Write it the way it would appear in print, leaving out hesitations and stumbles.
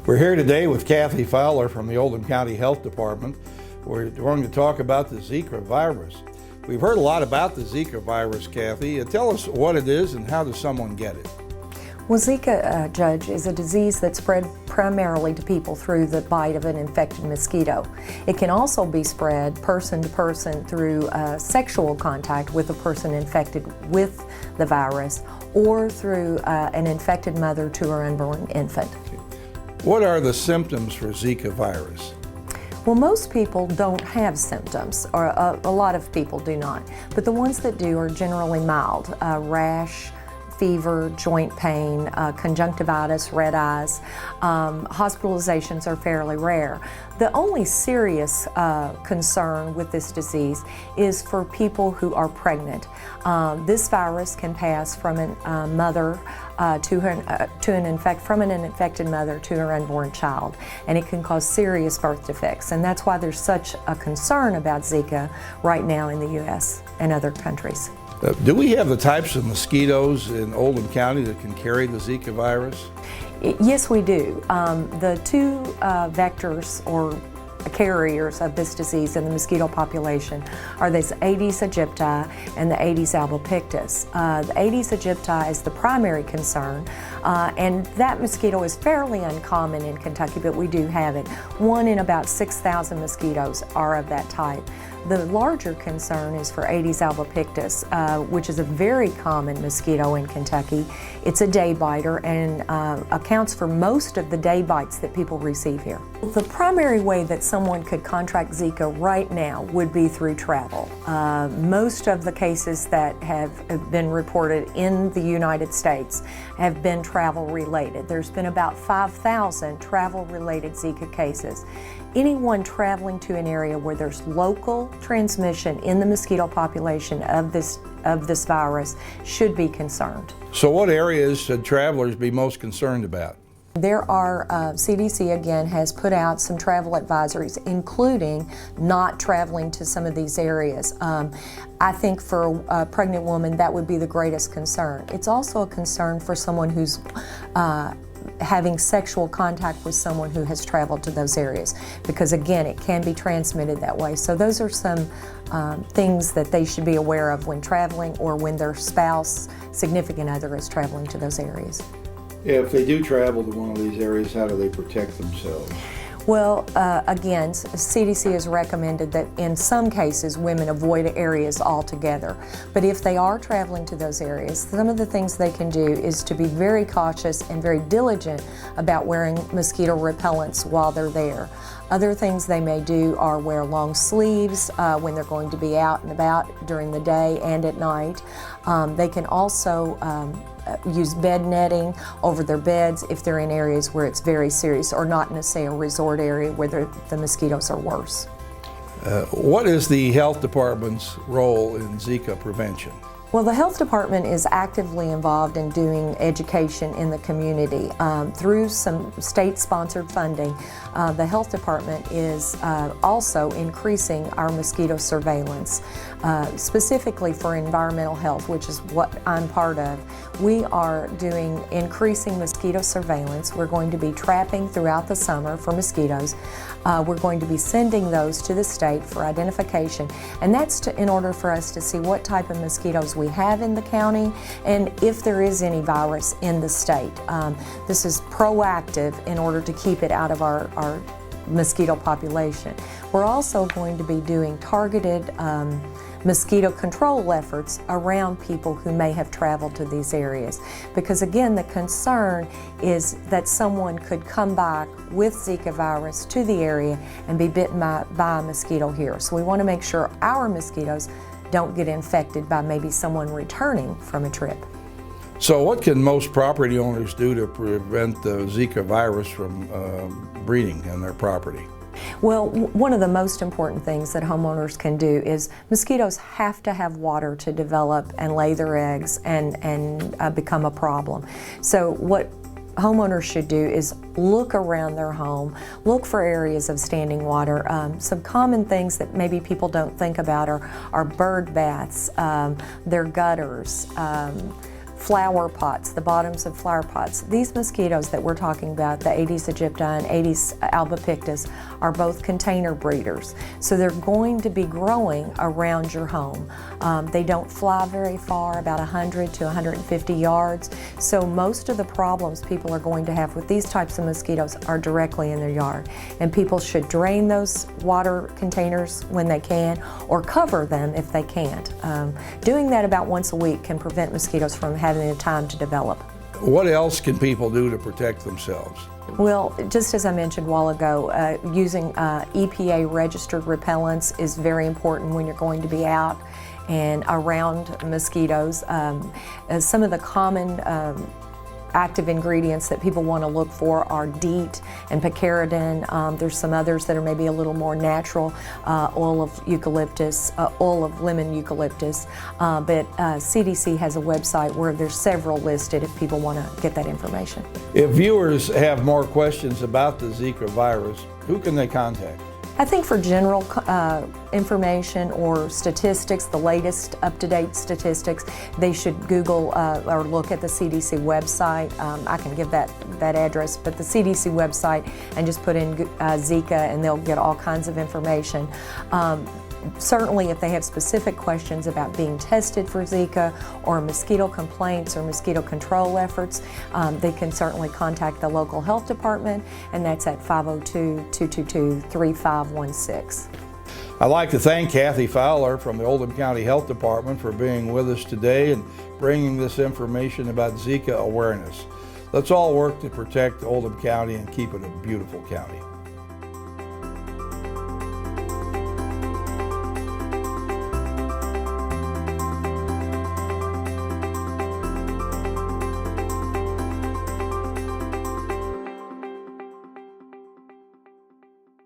We're here today with Kathy Fowler from the Oldham County Health Department. We're going to talk about the Zika virus. We've heard a lot about the Zika virus, Kathy. Tell us what it is and how does someone get it? Well, Zika, Judge, is a disease that's spread primarily to people through the bite of an infected mosquito. It can also be spread person to person through sexual contact with a person infected with the virus or through an infected mother to her unborn infant. What are the symptoms for Zika virus? Well, most people don't have symptoms, or a lot of people do not, but the ones that do are generally mild. Rash, fever, joint pain, conjunctivitis, red eyes. Hospitalizations are fairly rare. The only serious concern with this disease is for people who are pregnant. This virus can pass from a mother from an infected mother to her unborn child, and it can cause serious birth defects, and that's why there's such a concern about Zika right now in the U.S. and other countries. Do we have the types of mosquitoes in Oldham County that can carry the Zika virus? Yes, we do. The two vectors or carriers of this disease in the mosquito population are this Aedes aegypti and the Aedes albopictus. The Aedes aegypti is the primary concern, and that mosquito is fairly uncommon in Kentucky, but we do have it. 1 in about 6,000 mosquitoes are of that type. The larger concern is for Aedes albopictus, which is a very common mosquito in Kentucky. It's a day biter and accounts for most of the day bites that people receive here. The primary way that someone could contract Zika right now would be through travel. Most of the cases that have been reported in the United States have been travel related. There's been about 5,000 travel related Zika cases. Anyone traveling to an area where there's local transmission in the mosquito population of this virus should be concerned. So what areas should travelers be most concerned about? There are, CDC again has put out some travel advisories, including not traveling to some of these areas. I think for a pregnant woman that would be the greatest concern. It's also a concern for someone who's having sexual contact with someone who has traveled to those areas, because again it can be transmitted that way. So those are some things that they should be aware of when traveling or when their spouse, significant other is traveling to those areas. If they do travel to one of these areas, how do they protect themselves? Well, again, CDC has recommended that in some cases women avoid areas altogether. But if they are traveling to those areas, some of the things they can do is to be very cautious and very diligent about wearing mosquito repellents while they're there. Other things they may do are wear long sleeves when they're going to be out and about during the day and at night. They can also use bed netting over their beds if they're in areas where it's very serious, or not in, say, a resort area where the mosquitoes are worse. What is the health department's role in Zika prevention? Well, the health department is actively involved in doing education in the community. Through some state-sponsored funding, the health department is also increasing our mosquito surveillance, specifically for environmental health, which is what I'm part of. We are doing increasing mosquito surveillance. We're going to be trapping throughout the summer for mosquitoes. We're going to be sending those to the state for identification, and that's in order for us to see what type of mosquitoes we have in the county and if there is any virus in the state. This is proactive in order to keep it out of our mosquito population. We're also going to be doing targeted mosquito control efforts around people who may have traveled to these areas, because again the concern is that someone could come back with Zika virus to the area and be bitten by a mosquito here. So we want to make sure our mosquitoes don't get infected by maybe someone returning from a trip. So what can most property owners do to prevent the Zika virus from breeding on their property? Well, one of the most important things that homeowners can do is mosquitoes have to have water to develop and lay their eggs and become a problem. So what homeowners should do is look around their home, look for areas of standing water. Some common things that maybe people don't think about are bird baths, their gutters, flower pots, the bottoms of flower pots. These mosquitoes that we're talking about, the Aedes aegypti and Aedes albopictus, are both container breeders. So they're going to be growing around your home. They don't fly very far, about 100 to 150 yards. So most of the problems people are going to have with these types of mosquitoes are directly in their yard. And people should drain those water containers when they can, or cover them if they can't. Doing that about once a week can prevent mosquitoes from having the time to develop. What else can people do to protect themselves? Well, just as I mentioned a while ago, using EPA registered repellents is very important when you're going to be out and around mosquitoes. Some of the common active ingredients that people want to look for are DEET and picaridin. There's some others that are maybe a little more natural, oil of eucalyptus, oil of lemon eucalyptus, but CDC has a website where there's several listed if people want to get that information. If viewers have more questions about the Zika virus, who can they contact? I think for general information or statistics, the latest up-to-date statistics, they should Google or look at the CDC website. I can give that address, but the CDC website, and just put in Zika and they'll get all kinds of information. Certainly if they have specific questions about being tested for Zika or mosquito complaints or mosquito control efforts, they can certainly contact the local health department, and that's at 502-222-3516. I'd like to thank Kathy Fowler from the Oldham County Health Department for being with us today and bringing this information about Zika awareness. Let's all work to protect Oldham County and keep it a beautiful county.